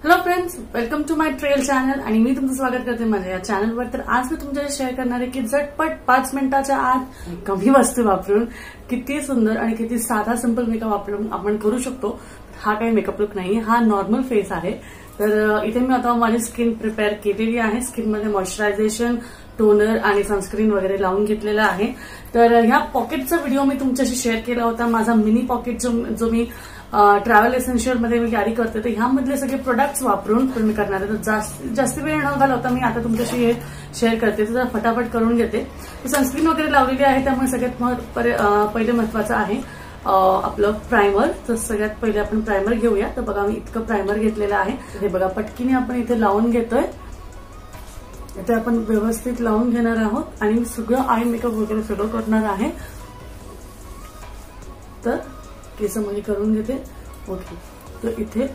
Hello friends, welcome to my trail channel आणि मी तुमचं स्वागत करते माझ्या या चॅनलवर। तर आज मी तुमच्याशी शेअर करणार आहे की झटपट 5 मिनिटाच्या आत कमी वस्तू वापरून किती सुंदर आणि किती साधा सिंपल मेकअप वापरून आपण करू शकतो। हा काही मेकअप लुक नाही, हा नॉर्मल फेस आहे। तर इथे मी आता माझी स्किन प्रिपेअर केलेली आहे। स्किनमध्ये मॉइश्चरायझेशन, टोनर आणि सनस्क्रीन वगैरे लावून घेतलेला आहे। तर ह्या पॉकेटचा व्हिडिओ मी तुमच्याशी शेअर केला होता, माझा मिनी पॉकेट जो मी ट्रॅव्हल एसेन्शियल मध्ये मी कॅरी करते। तर ह्यामधले सगळे प्रोडक्ट्स वापरून मी करणार आहे। तर जास्त वेळ न घालवता मी आता तुमच्याशी हे शेअर करते, तर फटाफट करून घेते। सनस्क्रीन वगैरे लावलेली आहे, त्यामुळे सगळ्यात पहिले महत्वाचं आहे आपलं प्रायमर। तर सगळ्यात पहिले आपण प्रायमर घेऊया। तर बघा मी इतकं प्रायमर घेतलेलं आहे। हे बघा पटकीने आपण इथे लावून घेतोय। इथे आपण व्यवस्थित लावून घेणार आहोत आणि सगळं आय मेकअप वगैरे सगळं करणार आहे। तर केसामध्ये करून घेते। ओके, तर इथे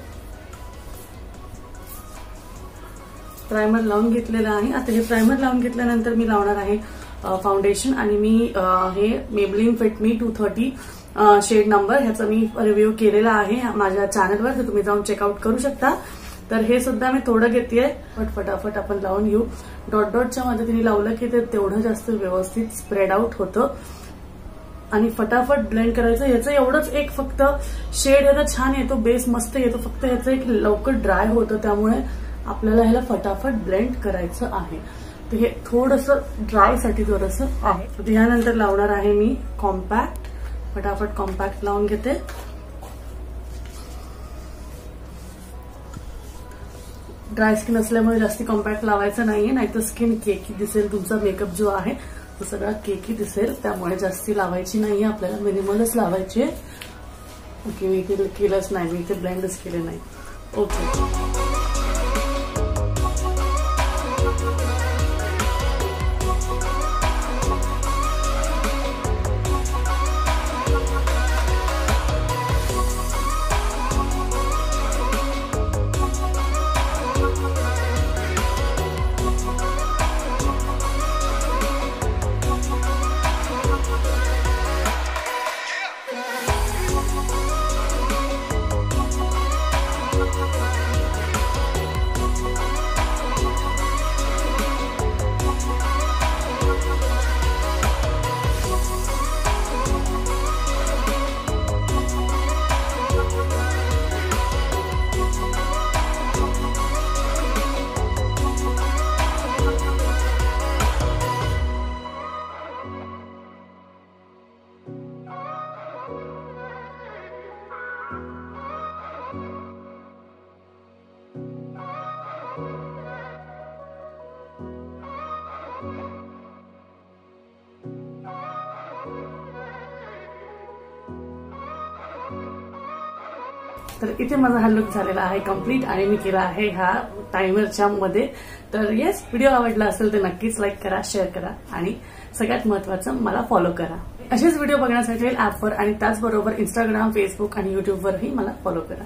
प्रायमर लावून घेतलेलं आहे। आता हे प्रायमर लावून घेतल्यानंतर मी लावणार आहे फाउंडेशन आणि मी हे मेबलिन फिट मी 230 शेड नंबर ह्याचा मी रिव्ह्यू केलेला आहे माझ्या चॅनलवर, तर तुम्ही जाऊन चेकआउट करू शकता। तर हे सुद्धा मी थोडं घेतेय, फटाफट आपण लावून घेऊ। डॉट डॉटच्या मदतीने लावलं की ते तेवढं जास्त व्यवस्थित स्प्रेड आउट होतं आणि फटाफट ब्लेंड करायचं। याचं एवढंच एक फक्त शेड ह्याचा छान येतो, बेस मस्त येतो, फक्त ह्याचं एक लवकर ड्राय होतं, त्यामुळे आपल्याला ह्याला फटाफट ब्लेंड करायचं आहे। तर हे थोडंसं ड्राय साठी थोडंसं आहे। यानंतर लावणार आहे मी कॉम्पॅक्ट। फटाफट कॉम्पॅक्ट लावून घेते। ड्राय स्किन असल्यामुळे जास्ती कॉम्पॅक्ट लावायचं नाहीये, नाहीतर स्किन केकी दिसेल। तुमचा मेकअप जो आहे तो सगळा केकी दिसेल, त्यामुळे जास्ती लावायची नाहीये, आपल्याला मिनिमलच लावायची आहे। ओके, मी इथे केलंच नाही, मी इथे ब्लेंडच केले नाही। ओके, तर इथे माझा हा लुक झालेला आहे कम्प्लीट आणि मी केला आहे ह्या टायमरच्या मध्ये। तर येस, व्हिडिओ आवडला असेल तर नक्कीच लाईक करा, शेअर करा आणि सगळ्यात महत्त्वाचं मला फॉलो करा। असेच व्हिडिओ बघण्यासाठी ऍपवर आणि त्याचबरोबर इंस्टाग्राम, फेसबुक आणि युट्यूबवरही मला फॉलो करा।